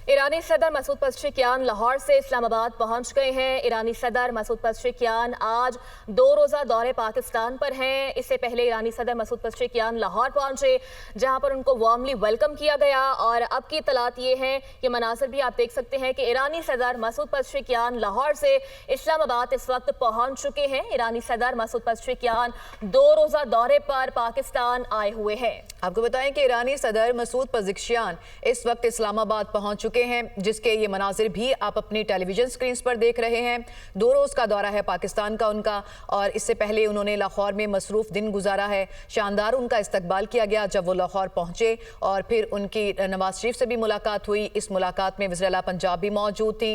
ईरानी सदर मसूद पज़ेश्कियान लाहौर से इस्लामाबाद पहुंच गए हैं। ईरानी सदर मसूद पज़ेश्कियान आज 2 रोज़ा दौरे पाकिस्तान पर हैं। इससे पहले ईरानी सदर मसूद पज़ेश्कियान लाहौर पहुंचे, जहां पर उनको वार्मली वेलकम किया गया। और अब की इत्तलात ये हैं, ये मनाज़िर भी आप देख सकते हैं कि ईरानी सदर मसूद पज़ेश्कियान लाहौर से इस्लामाबाद इस वक्त पहुंच चुके हैं। ईरानी सदर मसूद पज़ेश्कियान 2 रोज़ा दौरे पर पाकिस्तान आए हुए हैं। आपको बताएं कि ईरानी सदर मसूद पज़ेश्कियान इस वक्त इस्लामाबाद पहुंच चुके हैं, जिसके ये मनाजिर भी आप अपनी टेलीविजन स्क्रीन पर देख रहे हैं। 2 रोज़ का दौरा है पाकिस्तान का उनका, और इससे पहले उन्होंने लाहौर में मसरूफ़ दिन गुजारा है। शानदार उनका इस्तकबाल किया गया जब वो लाहौर पहुंचे, और फिर उनकी नवाज शरीफ से भी मुलाकात हुई। इस मुलाकात में वज़ीर आला पंजाब भी मौजूद थी।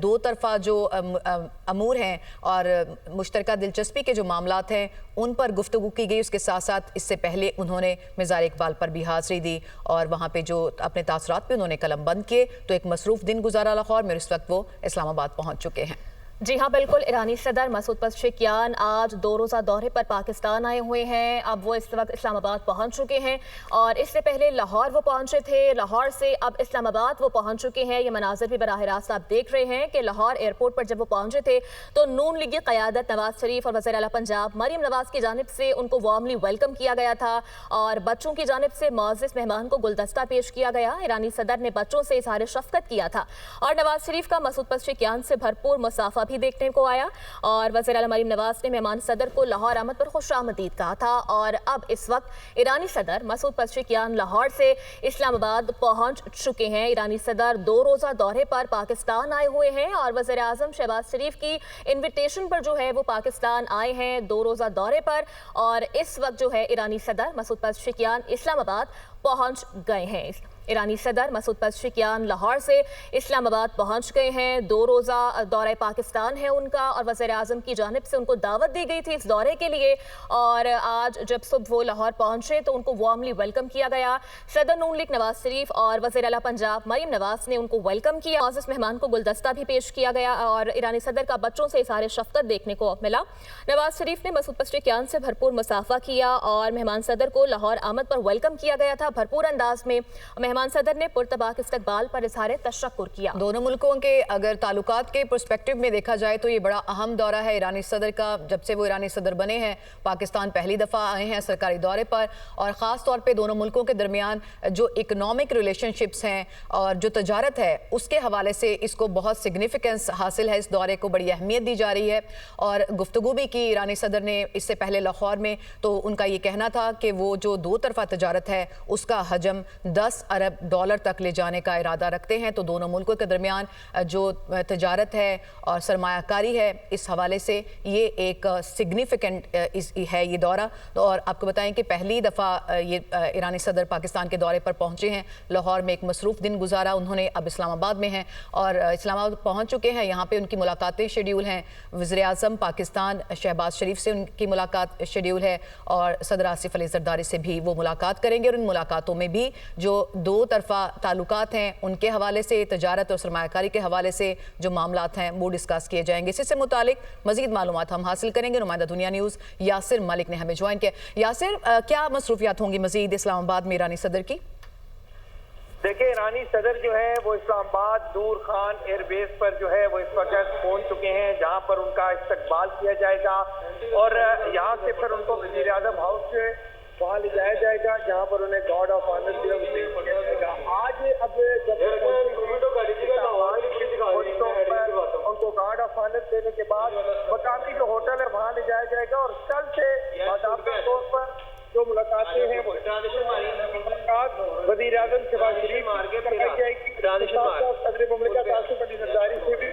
2 तरफ़ा जो अमूर हैं और मुश्तरका दिलचस्पी के जो मामलात हैं उन पर गुफ्तगू की गई। उसके साथ साथ इससे पहले उन्होंने मज़ार इकबाल पर भी हाज़िरी दी, और वहाँ पे जो अपने तासरात पे उन्होंने कलम बंद किए। तो एक मसरूफ़ दिन गुजारा लाहौर में, इस वक्त वो इस्लामाबाद पहुँच चुके हैं। जी हाँ, बिल्कुल। ईरानी सदर मसूद पज़ेश्कियान आज 2 रोज़ा दौरे पर पाकिस्तान आए हुए हैं। अब वो इस वक्त इस्लामाबाद पहुंच चुके हैं, और इससे पहले लाहौर वो पहुंचे थे। लाहौर से अब इस्लामाबाद वो पहुंच चुके हैं। ये मनाज़िर भी बराह रास्त आप देख रहे हैं कि लाहौर एयरपोर्ट पर जब वो पहुंचे थे तो नून लीगी क़यादत नवाज शरीफ और वज़ीर आला पंजाब मरीम नवाज की जानिब से उनको वार्मली वेलकम किया गया था, और बच्चों की जानिब से मुअज़्ज़ज़ मेहमान को गुलदस्ता पेश किया गया। ईरानी सदर ने बच्चों से इज़हार शफ़क़त किया था, और नवाज शरीफ का मसूद पज़ेश्कियान से भरपूर मुसाफ़ा भी देखने को आया। और वज़ीर आला मरीम नवाज ने मेहमान सदर को लाहौर आमद पर खुशामदीद कहा था। और अब इस वक्त ईरानी सदर मसूद पज़ेश्कियान लाहौर से इस्लामाबाद पहुंच चुके हैं। ईरानी सदर 2 रोज़ा दौरे पर पाकिस्तान आए हुए हैं, और वज़ीर आज़म शहबाज शरीफ की इन्विटेशन पर जो है वो पाकिस्तान आए हैं 2 रोज़ा दौरे पर। और इस वक्त जो है ईरानी सदर मसूद पज़ेश्कियान इस्लामाबाद पहुंच गए हैं। ईरानी सदर मसूद पज़ेश्कियान लाहौर से इस्लामाबाद पहुंच गए हैं। 2 रोज़ा दौरा पाकिस्तान है उनका, और वज़ीर आज़म की जानिब से उनको दावत दी गई थी इस दौरे के लिए। और आज जब सुबह वो लाहौर पहुंचे तो उनको वार्मली वेलकम किया गया। सदर नून लीग नवाज शरीफ और वज़ीर आला पंजाब मरीम नवाज ने उनको वेलकम किया। मुअज़्ज़ज़ मेहमान को गुलदस्ता भी पेश किया गया, और ईरानी सदर का बच्चों से इज़हार शफ़क़त देखने को मिला। नवाज शरीफ ने मसूद पज़ेश्कियान से भरपूर मुसाफ़ा किया, और मेहमान सदर को लाहौर आमद पर वेलकम किया गया था भरपूर अंदाज में। मेहमान सदर ने पुरतबाक इस्तकबाल पर इज़हार तशक्कुर किया। दोनों मुल्कों के अगर ताल्लुकात के पर्सपेक्टिव में देखा जाए तो ये बड़ा अहम दौरा है ईरानी सदर का। जब से वो ईरानी सदर बने हैं पाकिस्तान पहली दफ़ा आए हैं सरकारी दौरे पर, और ख़ास तौर पे दोनों मुल्कों के दरमियान जो इकनॉमिक रिलेशनशिप्स हैं और जो तजारत है उसके हवाले से इसको बहुत सिग्निफिकेंस हासिल है। इस दौरे को बड़ी अहमियत दी जा रही है, और गुफ्तगू भी की ईरानी सदर ने इससे पहले लाहौर में। तो उनका ये कहना था कि वो जो 2 तरफ़ा तजारत है उसका हजम 10 अरब डॉलर तक ले जाने का इरादा रखते हैं। तो दोनों मुल्कों के दरमियान जो तजारत है और सरमायाकारी है, इस हवाले से ये एक सिग्निफिकेंट है ये दौरा। तो और आपको बताएं कि पहली दफ़ा ये ईरानी सदर पाकिस्तान के दौरे पर पहुंचे हैं। लाहौर में एक मसरूफ़ दिन गुजारा उन्होंने, अब इस्लामाबाद में हैं और इस्लामाबाद पहुंच चुके हैं। यहाँ पर उनकी मुलाकातें शेड्यूल हैं। वज़ीर आज़म पाकिस्तान शहबाज शरीफ से उनकी मुलाकात शेड्यूल है, और सदर आसिफ अली ज़रदारी से भी वो मुलाकात करेंगे। और इन मुलाकातों में भी जो 2 तरफ़ा ताल्लुकात हैं उनके हवाले से, तजारत और सरमायाकारी के हवाले से जो मामलात हैं वो डिस्कस किए जाएंगे। इससे मुतालिक मज़ीद मालूमात हम हासिल करेंगे। नुमाइंदा दुनिया न्यूज़ यासिर मलिक ने हमें ज्वाइन किया। यासिर, क्या मसरूफियात होंगी मज़ीद इस्लामाबाद में ईरानी सदर की? देखिए, ईरानी सदर जो है वो इस्लामाबाद दूर खान एयरबेस पर जो है वो इस वक्त पहुंच चुके हैं, जहां पर उनका इस्तकबाल किया जाएगा। और यहाँ से फिर उनको वज़ीर आज़म हाउस से वहाँ ले जाया जाएगा, जहाँ पर उन्हें गार्ड ऑफ ऑनर किया जाएगा। आज अब जब उनको गार्ड ऑफ ऑनर देने के बाद मकामी जो होटल है वहाँ ले जाया जाएगा, और कल से बाकायदा तौर पर जो मुलाकातें हैं वो वज़ीर आज़म शहबाज शरीफ कराई जाएगी। सदर मुमलिकत आसिफ अली ज़रदारी से भी।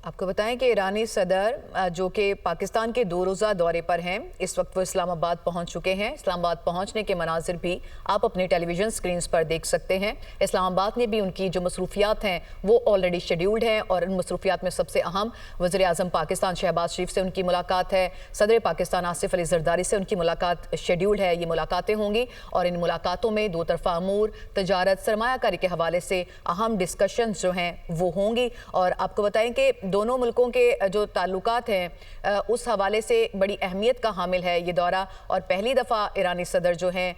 आपको बताएं कि ईरानी सदर जो कि पाकिस्तान के 2 रोज़ा दौरे पर हैं, इस वक्त वो इस्लामाबाद पहुंच चुके हैं। इस्लामाबाद पहुंचने के मनाजिर भी आप अपने टेलीविज़न स्क्रीन्स पर देख सकते हैं। इस्लामाबाद में भी उनकी जो मसरूफियात हैं वो ऑलरेडी शेड्यूल्ड हैं, और इन मसरूफियात में सबसे अहम वज़ीर आज़म पाकिस्तान शहबाज शरीफ से उनकी मुलाकात है। सदर पाकिस्तान आसिफ अली ज़रदारी से उनकी मुलाकात शेड्यूल्ड है। ये मुलाकातें होंगी, और इन मुलाकातों में 2 तरफ़ा अमूर, तजारत, सरमायाकारी के हवाले से अहम डिस्कशंस जो हैं वो होंगी। और आपको बताएं कि दोनों دونوں ملکوں کے جو تعلقات ہیں اس حوالے سے بڑی اہمیت کا حامل ہے یہ دورہ، اور پہلی دفعہ ایرانی صدر جو ہیں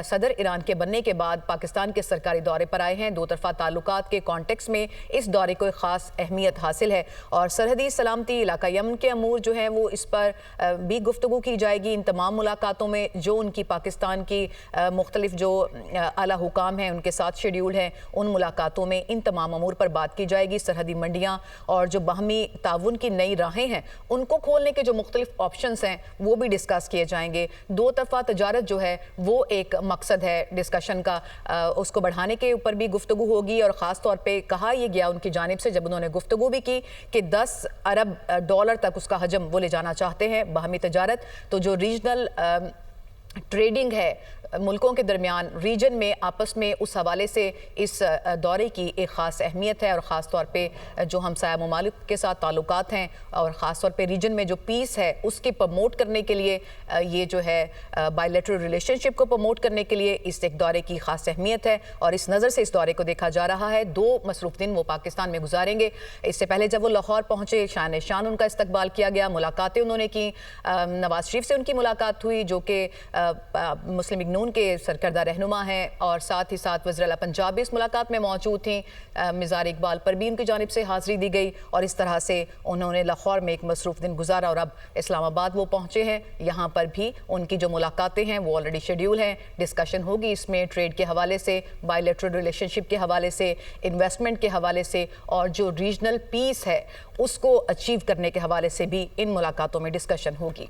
صدر ایران کے بننے کے بعد پاکستان کے سرکاری دورے پر آئے ہیں۔ دو طرفہ تعلقات کے کانٹیکس میں اس دورے کو ایک خاص اہمیت حاصل ہے، اور سرحدی سلامتی، علاقہ یمن کے امور جو ہیں وہ اس پر بھی گفتگو کی جائے گی۔ ان تمام ملاقاتوں میں جو ان کی پاکستان کی مختلف جو اعلیٰ حکام ہیں ان کے ساتھ شیڈیول ہیں، ان ملاقاتوں میں ان تمام امور پر بات کی جائے گی۔ سرحدی منڈیاں اور جو باہمی تعاون کی نئی راہیں ہیں ان کو کھولنے کے جو مختلف آپشنز ہیں وہ بھی ڈسکس کیے جائیں گے۔ دو طرفہ تجارت جو ہے وہ ایک مقصد ہے ڈسکشن کا، اس کو بڑھانے کے اوپر بھی گفتگو ہوگی، اور خاص طور پہ کہا یہ گیا ان کی جانب سے جب انہوں نے گفتگو بھی کی کہ 10 ارب ڈالر تک اس کا حجم وہ لے جانا چاہتے ہیں باہمی تجارت۔ تو جو ریجنل ٹریڈنگ ہے ملکوں کے درمیان ریجن میں آپس میں، اس حوالے سے اس دورے کی ایک خاص اہمیت ہے، اور خاص طور پہ جو ہمسایہ ممالک کے ساتھ تعلقات ہیں اور خاص طور پہ ریجن میں جو پیس ہے اس کے پروموٹ کرنے کے لیے، یہ جو ہے بائی لیٹرل ریلیشن شپ کو پروموٹ کرنے کے لیے اس ایک دورے کی خاص اہمیت ہے، اور اس نظر سے اس دورے کو دیکھا جا رہا ہے۔ 2 مصروف دن وہ پاکستان میں گزاریں گے۔ اس سے پہلے جب وہ لاہور پہنچے شان ان کا استقبال کیا گیا، ملاقاتیں انہوں نے کی، نواز شریف سے ان کی ملاقات ہوئی جو کہ مسلم لیگ نون کے سرکردہ رہنما ہیں، اور ساتھ ہی ساتھ وزیر اعلیٰ پنجاب بھی اس ملاقات میں موجود تھیں۔ مزار اقبال پر بھی ان کی جانب سے حاضری دی گئی، اور اس طرح سے انہوں نے لاہور میں ایک مصروف دن گزارا، اور اب اسلام آباد وہ پہنچے ہیں۔ یہاں پر بھی ان کی جو ملاقاتیں ہیں وہ آلریڈی شیڈیول ہیں، ڈسکشن ہوگی اس میں ٹریڈ کے حوالے سے، بائی لیٹرل ریلیشن شپ کے حوالے سے، انویسٹمنٹ کے حوالے سے، اور جو ریجنل پیس ہے اس کو اچیو کرنے کے حوالے سے بھی ان ملاقاتوں میں ڈسکشن ہوگی۔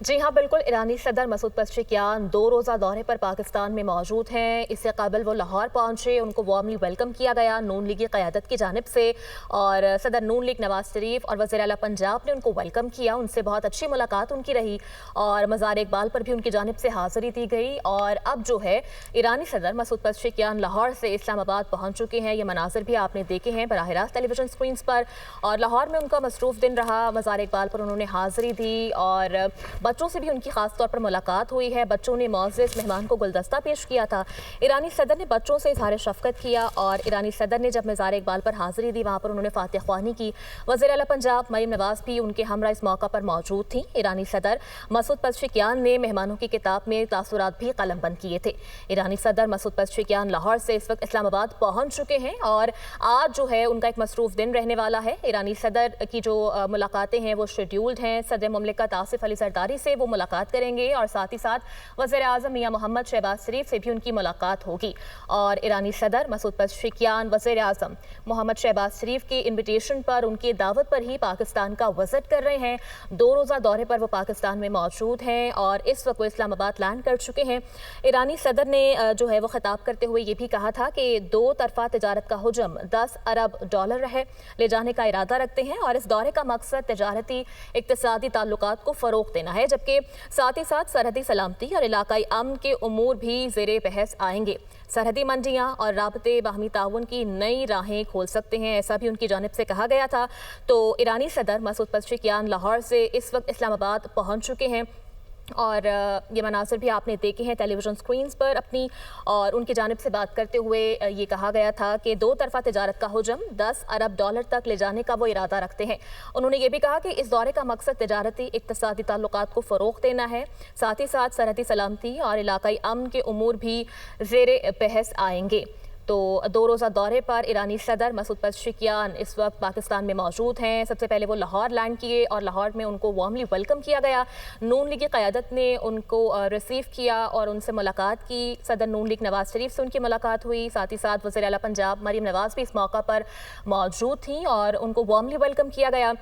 جی ہاں بالکل، ایرانی صدر مسعود پزشکیان 2 روزہ دورے پر پاکستان میں موجود ہیں۔ اس سے قبل وہ لاہور پہنچے، ان کو وارملی ویلکم کیا گیا نون لیگی قیادت کی جانب سے، اور صدر نون لیگ نواز شریف اور وزیر اعلیٰ پنجاب نے ان کو ویلکم کیا، ان سے بہت اچھی ملاقات ان کی رہی، اور مزار اقبال پر بھی ان کی جانب سے حاضری دی گئی۔ اور اب جو ہے ایرانی صدر مسعود پزشکیان لاہور سے اسلام آباد پہنچ چکے ہیں۔ یہ مناظر بھی آپ نے دیکھے ہیں براہ راست ٹیلی ویژن اسکرینز پر، اور لاہور میں ان کا مصروف دن رہا، مزار اقبال پر انہوں نے حاضری دی، اور بچوں سے بھی ان کی خاص طور پر ملاقات ہوئی ہے۔ بچوں نے معزز مہمان کو گلدستہ پیش کیا تھا۔ ایرانی صدر نے بچوں سے اظہار شفقت کیا، اور ایرانی صدر نے جب مزار اقبال پر حاضری دی وہاں پر انہوں نے فاتح خوانی کی۔ وزیر اعلیٰ پنجاب مریم نواز بھی ان کے ہمراہ اس موقع پر موجود تھیں۔ ایرانی صدر مسعود پزشکیان نے مہمانوں کی کتاب میں تاثرات بھی قلم بند کیے تھے۔ ایرانی صدر مسعود پزشکیان لاہور سے اس وقت اسلام آباد پہنچ چکے ہیں، اور آج جو ہے ان کا ایک مصروف دن رہنے والا ہے۔ ایرانی صدر کی جو ملاقاتیں ہیں وہ شیڈیولڈ ہیں۔ صدر مملکت آصف علی زرداری سے وہ ملاقات کریں گے، اور ساتھ ہی ساتھ وزیر اعظم میاں محمد شہباز شریف سے بھی ان کی ملاقات ہوگی۔ اور ایرانی صدر مسعود پزشکیان وزیر اعظم محمد شہباز شریف کی انویٹیشن پر، ان کی دعوت پر ہی پاکستان کا وزٹ کر رہے ہیں۔ 2 روزہ دورے پر وہ پاکستان میں موجود ہیں، اور اس وقت وہ اسلام آباد لینڈ کر چکے ہیں۔ ایرانی صدر نے جو ہے وہ خطاب کرتے ہوئے یہ بھی کہا تھا کہ 2 طرفہ تجارت کا حجم 10 ارب ڈالر لے جانے کا ارادہ رکھتے ہیں، اور اس دورے کا مقصد تجارتی اقتصادی تعلقات کو فروغ دینا ہے، جبکہ ساتھ ہی ساتھ سرحدی سلامتی اور علاقائی امن کے امور بھی زیر بحث آئیں گے۔ سرحدی منڈیاں اور رابطے باہمی تعاون کی نئی راہیں کھول سکتے ہیں، ایسا بھی ان کی جانب سے کہا گیا تھا۔ تو ایرانی صدر مسعود پزشکیان لاہور سے اس وقت اسلام آباد پہنچ چکے ہیں، اور یہ مناظر بھی آپ نے دیکھے ہیں ٹیلی ویژن سکرینز پر اپنی، اور ان کی جانب سے بات کرتے ہوئے یہ کہا گیا تھا کہ 2 طرفہ تجارت کا حجم 10 ارب ڈالر تک لے جانے کا وہ ارادہ رکھتے ہیں۔ انہوں نے یہ بھی کہا کہ اس دورے کا مقصد تجارتی اقتصادی تعلقات کو فروغ دینا ہے، ساتھ ہی ساتھ سرحدی سلامتی اور علاقائی امن کے امور بھی زیر بحث آئیں گے۔ تو 2 روزہ دورے پر ایرانی صدر مسعود پزشکیان اس وقت پاکستان میں موجود ہیں۔ سب سے پہلے وہ لاہور لینڈ کیے، اور لاہور میں ان کو وارملی ویلکم کیا گیا۔ نون لیگ کی قیادت نے ان کو ریسیو کیا اور ان سے ملاقات کی۔ صدر نون لیگ نواز شریف سے ان کی ملاقات ہوئی، ساتھ ہی ساتھ وزیر اعلیٰ پنجاب مریم نواز بھی اس موقع پر موجود تھیں، اور ان کو وارملی ویلکم کیا گیا۔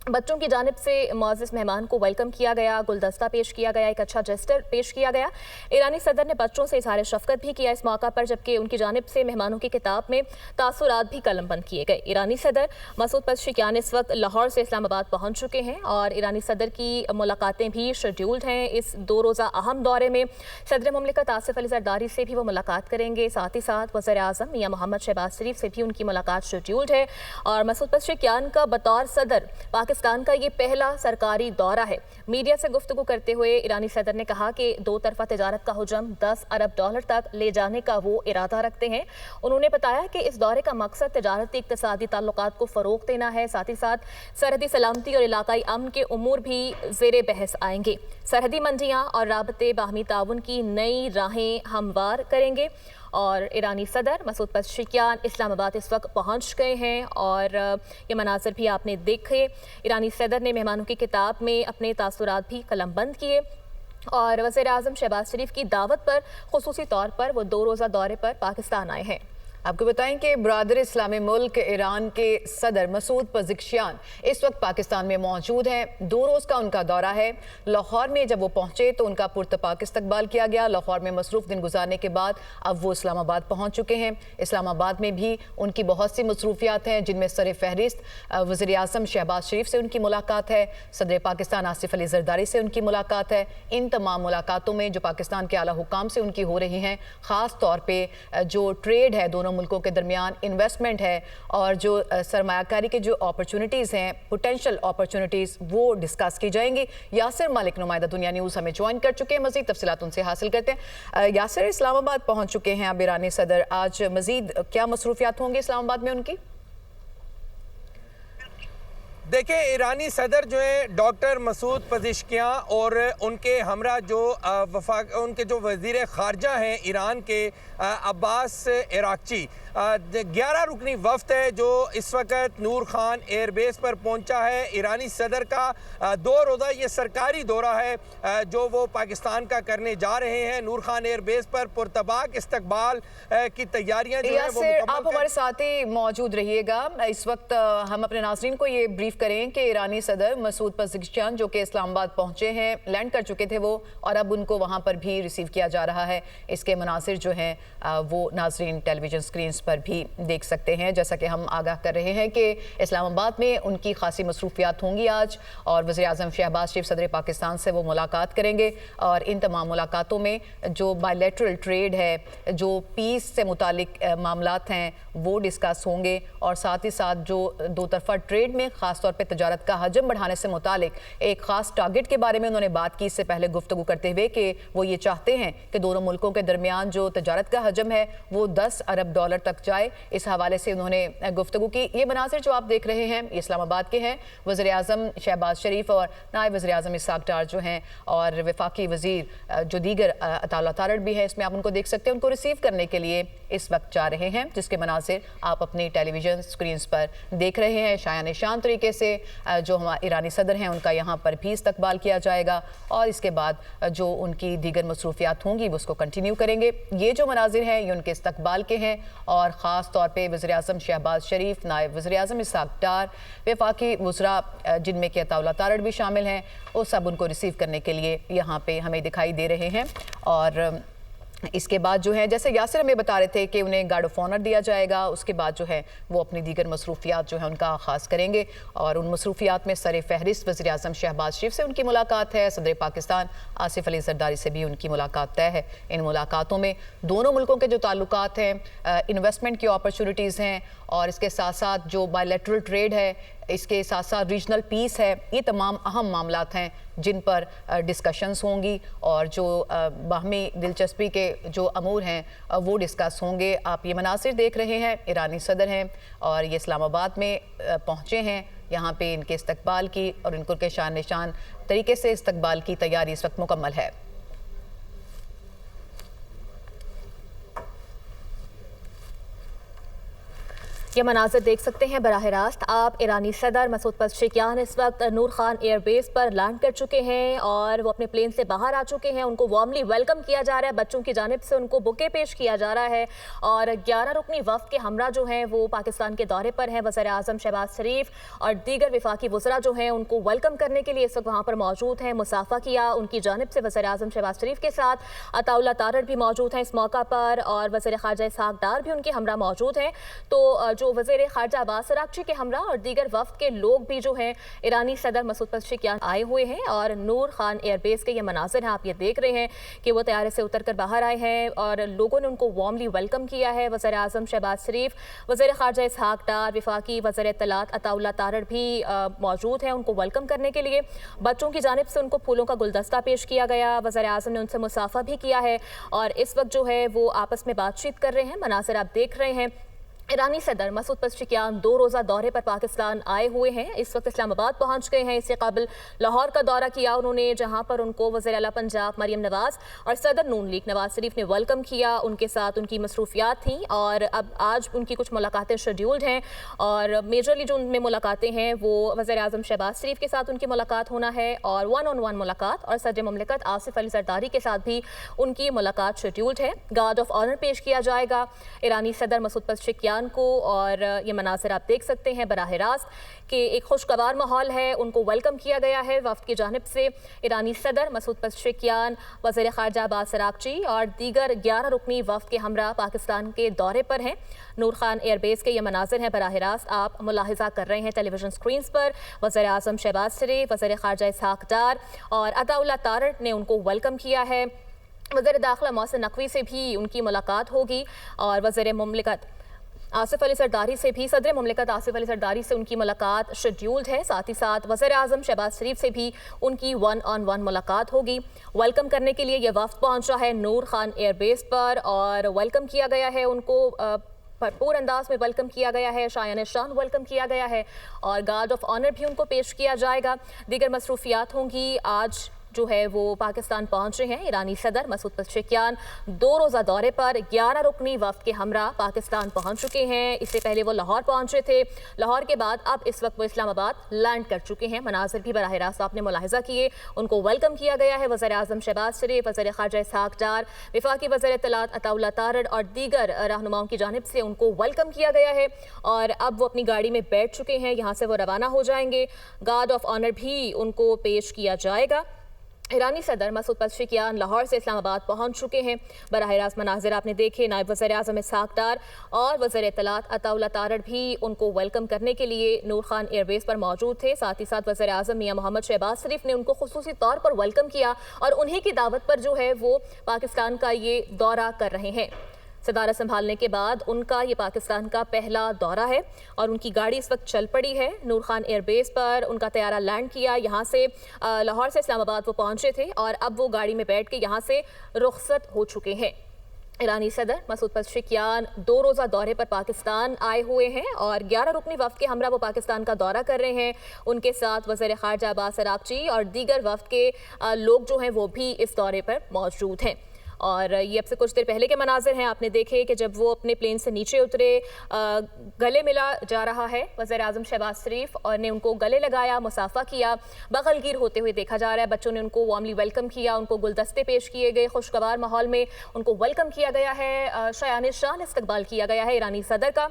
بچوں کی جانب سے معزز مہمان کو ویلکم کیا گیا، گلدستہ پیش کیا گیا، ایک اچھا جسٹر پیش کیا گیا۔ ایرانی صدر نے بچوں سے اظہار شفقت بھی کیا اس موقع پر، جبکہ ان کی جانب سے مہمانوں کی کتاب میں تاثرات بھی قلم بند کیے گئے۔ ایرانی صدر مسعود پزشکیان اس وقت لاہور سے اسلام آباد پہنچ چکے ہیں، اور ایرانی صدر کی ملاقاتیں بھی شیڈیولڈ ہیں۔ اس 2 روزہ اہم دورے میں صدر مملکت آصف علی زرداری سے بھی وہ ملاقات کریں گے، ساتھ ہی ساتھ وزیر اعظم میاں محمد شہباز شریف سے بھی ان کی ملاقات شیڈیولڈ ہے۔ اور مسعود پزشکیان کا بطور صدر پاکستان पाकिस्तान का ये पहला सरकारी दौरा है। मीडिया से गुफ्तगू करते हुए ईरानी सदर ने कहा कि दो तरफा तजारत का हुजम $10 अरब तक ले जाने का वो इरादा रखते हैं। उन्होंने बताया कि इस दौरे का मकसद तजारती इक़्तिसादी ताल्लुकात को फ़रोग़ देना है। साथ ही साथ सरहदी सलामती और इलाकाई अमन के उमूर भी ज़ेरे बहस आएंगे। सरहदी मंडियाँ और राबते बाहमी ताउन की नई राहें हमवार करेंगे। और ईरानी सदर मसूद पज़ेश्कियान इस्लामाबाद इस वक्त पहुंच गए हैं और ये मनाज़र भी आपने देखे। ईरानी सदर ने मेहमानों की किताब में अपने तासुरात भी कलमबंद किए और वज़ीर-ए-आज़म शहबाज शरीफ की दावत पर खुसूसी तौर पर वो 2 रोज़ा दौरे पर पाकिस्तान आए हैं। आपको बताएं कि बरादर इस्लामी मुल्क ईरान के सदर मसूद पज़ेश्कियान इस वक्त पाकिस्तान में मौजूद हैं। 2 रोज़ का उनका दौरा है। लाहौर में जब वो पहुंचे तो उनका पुरतपाक इस्तकबाल किया गया। लाहौर में मसरूफ़ दिन गुजारने के बाद अब वो इस्लामाबाद पहुंच चुके हैं। इस्लामाबाद में भी उनकी बहुत सी मसरूफियात हैं, जिनमें सर फहरिस्त वज़ीर-ए-आज़म शहबाज शरीफ से उनकी मुलाकात है, सदर पाकिस्तान आसिफ अली ज़रदारी से उनकी मुलाकात है। इन तमाम मुलाकातों में जो पाकिस्तान के आला हुकाम से उनकी हो रही हैं, ख़ास तौर पर जो ट्रेड है दोनों मुल्कों के दरमियान, इन्वेस्टमेंट है और जो सरमायाकारी के जो अपॉर्चुनिटीज़ हैं, पोटेंशियल अपॉर्चुनिटीज़, वो डिस्कस की जाएंगी। यासिर मलिक नुमाइंदा दुनिया न्यूज़ हमें ज्वाइन कर चुके हैं। मज़ीद तफसीलात उनसे हासिल करते हैं। यासिर, इस्लामाबाद पहुंच चुके हैं अब ईरानी सदर, आज मज़ीद क्या मसरूफियात होंगी इस्लामाबाद में उनकी? देखिए, ईरानी सदर जो है डॉक्टर मसूद पज़ेश्कियान और उनके हमरा जो उनके जो वज़ीर ख़ारजा हैं ईरान के अब्बास इराक़ची, 11 रुकनी वफ़द है जो इस वक्त नूर खान एयरबेस पर पहुंचा है। ईरानी सदर का 2 रोज़ा ये सरकारी दौरा है जो वो पाकिस्तान का करने जा रहे हैं। नूर खान एयरबेस पर पुरतबाक इस्तकबाल की तैयारियां जो है वो मुकम्मल। आप हमारे साथ ही मौजूद रहिएगा। इस वक्त हम अपने नाज़रीन को ये ब्रीफ करें कि ईरानी सदर मसूद पज़ेश्कियान जो कि इस्लामाबाद पहुंचे हैं, लैंड कर चुके थे वो, और अब उनको वहां पर भी रिसीव किया जा रहा है। इसके मनासिर जो हैं वो नाज़रीन टेलीविज़न स्क्रीन पर भी देख सकते हैं। जैसा कि हम आगाह कर रहे हैं कि इस्लामाबाद में उनकी खासी मसरूफियात होंगी आज, और वज़ीर-ए-आज़म शहबाज शरीफ सदर पाकिस्तान से वो मुलाकात करेंगे। और इन तमाम मुलाकातों में जो बायलैटरल ट्रेड है, जो पीस से मुतालिक मामलात हैं, वो डिस्कस होंगे। और साथ ही साथ जो 2 तरफा ट्रेड में ख़ास तौर पे तजारत का हजम बढ़ाने से मुतालिक एक ख़ास टारगेट के बारे में उन्होंने बात की इससे पहले गुफ्तगू करते हुए कि वो ये चाहते हैं कि दोनों मुल्कों के दरमियान जो तजारत का हजम है वो $10 अरब तक जाए। इस हवाले से उन्होंने गुफ्तगू की। ये मनाज़िर जो आप देख रहे हैं ये इस्लामाबाद के हैं। वज़ीर-ए-आज़म शहबाज शरीफ और नायब वज़ीर-ए-आज़म इसाक डार जो हैं और वफाकी वज़ीर जो दीगर अताउल्लाह तारड़ भी हैं, इसमें आप उनको देख सकते हैं। उनको रिसीव करने के लिए इस वक्त जा रहे हैं, जिसके मनाज़िर आप अपनी टेलीविज़न स्क्रीन पर देख रहे हैं। शाया निशान तरीके से जो हमारे ईरानी सदर हैं उनका यहाँ पर भी इस्तकबाल किया जाएगा और इसके बाद जो उनकी दीगर मसरूफियात होंगी वो उसको कंटिन्यू करेंगे। ये जो मनाज़िर हैं ये उनके इस्तकबाल के हैं और ख़ास तौर पे वज़ीर-ए-आज़म शहबाज शरीफ, नायब वज़ीर-ए-आज़म इसाक डार, वफाकी वज़रा जिनमें के अताउल्लाह तारड़ भी शामिल हैं, वो सब उनको रिसीव करने के लिए यहाँ पे हमें दिखाई दे रहे हैं। और इसके बाद जो है, जैसे यासिर हमें बता रहे थे कि उन्हें गार्ड ऑफ ऑनर दिया जाएगा, उसके बाद जो है वो अपनी दीगर मसरूफियात जो है उनका आगाज़ करेंगे। और उन मसरूफियात में सर फहरिस्त वज़ीर-ए-आज़म शहबाज शरीफ से उनकी मुलाकात है, सदर पाकिस्तान आसिफ अली ज़रदारी से भी उनकी मुलाकात तय है। इन मुलाकातों में दोनों मुल्कों के जो ताल्लुकात हैं, इन्वेस्टमेंट की अपॉर्चुनिटीज़ हैं और इसके साथ साथ जो बायलैटरल ट्रेड है, इसके साथ साथ रीजनल पीस है, ये तमाम अहम मामलात हैं जिन पर डिस्कशंस होंगी और जो बाहमी दिलचस्पी के जो अमूर हैं वो डिस्कस होंगे। आप ये मनासिर देख रहे हैं, ईरानी सदर हैं और ये इस्लामाबाद में पहुँचे हैं। यहाँ पे इनके इस्तकबाल की और इनको के शान निशान तरीके से इस्तकबाल की तैयारी इस वक्त मुकम्मल है। ये मनाज़िर देख सकते हैं बराह रास्त आप। ईरानी सदर मसूद पज़ेश्कियान इस वक्त नूर खान एयरबेस पर लैंड कर चुके हैं और वो अपने प्लेन से बाहर आ चुके हैं। उनको वार्मली वेलकम किया जा रहा है, बच्चों की जानिब से उनको बुके पेश किया जा रहा है। और 11 रुकनी वफ़द के हमरा जो हैं वो पाकिस्तान के दौरे पर हैं। वज़ीर-ए-आज़म शहबाज शरीफ और दीगर वफाकी वज़रा जो हैं उनको वेलकम करने के लिए इस वक्त वहाँ पर मौजूद हैं। मुसाफ़ा किया उनकी जानिब से वज़ीर-ए-आज़म शहबाज शरीफ के साथ अताउल्लाह तारड़ भी मौजूद हैं इस मौका पर और वज़ीर ख़ारजा इसाक डार भी उनके हमरा मौजूद हैं। तो जो जो वज़ीर ख़ारजा अब्बास अराग़ची के हमरा और दीगर वफ़द के लोग भी जो हैं ईरानी सदर मसूद पज़ेश्कियान आए हुए हैं और नूर खान एयरबेस के ये मनाज़िर हैं। आप ये देख रहे हैं कि वो तैयारे से उतर कर बाहर आए हैं और लोगों ने उनको वार्मली वेलकम किया है। वज़ीर आज़म शहबाज शरीफ, वज़ीर ख़ारजा इसहाक़ डार, वफाकी वज़ीर इत्तलात अताउल्लाह तारड़ भी मौजूद हैं उनको वेलकम करने के लिए। बच्चों की जानिब से उनको फूलों का गुलदस्ता पेश किया गया। वज़ीर आज़म ने उनसे मुसाफ़ा भी किया है और इस वक्त जो है वो आपस में बातचीत कर रहे हैं। मनाज़िर आप देख रहे हैं। ईरानी सदर मसूद पज़ेश्कियान 2 रोज़ा दौरे पर पाकिस्तान आए हुए हैं। इस वक्त इस्लामाबाद पहुंच गए हैं। इससे कबल लाहौर का दौरा किया उन्होंने, जहां पर उनको वज़ीर आला पंजाब मरियम नवाज़ और सदर नून लीग नवाज शरीफ ने वेलकम किया। उनके साथ उनकी मसरूफियात थीं और अब आज उनकी कुछ मुलाकातें शेड्यूल्ड हैं और मेजरली जो उनमें मुलाकातें हैं वो वज़ीर आज़म शहबाज शरीफ के साथ उनकी मुलाकात होना है और 1-on-1 मुलाकात, और सदर मुमलिकत आसिफ अली ज़रदारी के साथ भी उनकी मुलाकात शेड्यूल्ड है। गार्ड ऑफ ऑनर पेश किया जाएगा ईरानी सदर मसूद पज़ेश्कियान को और ये मनाज़िर आप देख सकते हैं बराह रास्त कि एक खुशगवार माहौल है। उनको वेलकम किया गया है वफ़द की जानिब से। ईरानी सदर मसूद पज़ेश्कियान, वज़ीर ख़ारजा अब्बास अराग़ची और दीगर 11 रुकनी वफ़द के हमरा पाकिस्तान के दौरे पर हैं। नूर खान एयरबेस के ये मनाज़िर हैं बराह रास्त आप मुलाहिज़ा कर रहे हैं टेलीविज़न स्क्रीन पर। वज़ीर आज़म शहबाज शरीफ, वज़ीर ख़ारजा इसहाक़ डार और अताउल्लाह तारड़ ने उनको वेलकम किया है। वज़ीर दाखिला मोहसिन नक़वी से भी उनकी मुलाकात होगी और वज़ीर मुमलिकत आसिफ अली ज़रदारी से भी, सदर मुमलिकत आसिफ अली ज़रदारी से उनकी मुलाकात शेड्यूल्ड है। साथ ही साथ वज़ीर आज़म शहबाज शरीफ से भी उनकी 1-on-1 मुलाकात होगी। वेलकम करने के लिए यह वफ़द पहुंचा है नूर खान एयरबेस पर और वेलकम किया गया है उनको, भरपूर अंदाज में वेलकम किया गया है। शायान शान वेलकम किया गया है और गार्ड ऑफ ऑनर भी उनको पेश किया जाएगा। दीगर मसरूफियात होंगी। आज जो है वो पाकिस्तान पहुंचे हैं ईरानी सदर मसूद पज़ेश्कियान 2 रोज़ा दौरे पर 11 रुकनी वफ़द के हमरा पाकिस्तान पहुंच चुके हैं। इससे पहले वो लाहौर पहुंचे थे। लाहौर के बाद अब इस वक्त वो इस्लामाबाद लैंड कर चुके हैं। मनाज़िर भी बराह रास्त आपने मुलाहिज़ा किए। उनको वेलकम किया गया है। वज़ीर आज़म शहबाज शरीफ, वज़ीर ख़ारजा इसहाक़ डार, वफाकी वज़ीर इत्तलात अताउल्लाह तारड़ और दीगर रहनुमाओं की जानिब से उनको वेलकम किया गया है और अब वो अपनी गाड़ी में बैठ चुके हैं। यहाँ से वो रवाना हो जाएंगे। गार्ड ऑफ ऑनर भी उनको पेश किया जाएगा। ईरानी सदर मसूद पज़ेश्कियान लाहौर से इस्लामाबाद पहुंच चुके हैं। बराह रास्त मनाज़िर आपने देखे। नायब वज़ीर आज़म इसहाक़ डार और वज़ीर इत्तलात अताउल्लाह तारड़ भी उनको वेलकम करने के लिए नूर खान एयरबेस पर मौजूद थे। साथ ही साथ वज़ीर आज़म मियां मोहम्मद शहबाज शरीफ ने उनको खुसूसी तौर पर वेलकम किया और उन्हीं की दावत पर जो है वो पाकिस्तान का ये दौरा कर रहे हैं। सदारत संभालने के बाद उनका ये पाकिस्तान का पहला दौरा है और उनकी गाड़ी इस वक्त चल पड़ी है। नूर खान एयरबेस पर उनका तैयारा लैंड किया। यहाँ से लाहौर से इस्लामाबाद वो पहुँचे थे और अब वो गाड़ी में बैठ के यहाँ से रुखसत हो चुके हैं। ईरानी सदर मसूद पज़ेश्कियान 2 रोज़ा दौरे पर पाकिस्तान आए हुए हैं और 11 रुकनी वफ़द के हमरा वो पाकिस्तान का दौरा कर रहे हैं। उनके साथ वज़ीर ख़ारजा अब्बास अराग़ची और दीगर वफ़द के लोग जो हैं वो भी इस दौरे पर मौजूद हैं। और ये अब से कुछ देर पहले के मनाज़िर हैं। आपने देखे कि जब वो अपने प्लेन से नीचे उतरे, गले मिला जा रहा है वज़ीर आज़म शहबाज शरीफ और ने उनको गले लगाया, मुसाफ़ा किया, बगलगीर होते हुए देखा जा रहा है। बच्चों ने उनको वार्मली वेलकम किया, उनको गुलदस्ते पेश किए गए, खुशगवार माहौल में उनको वेलकम किया गया है। शायान शान इस्तकबाल किया गया है ईरानी सदर का।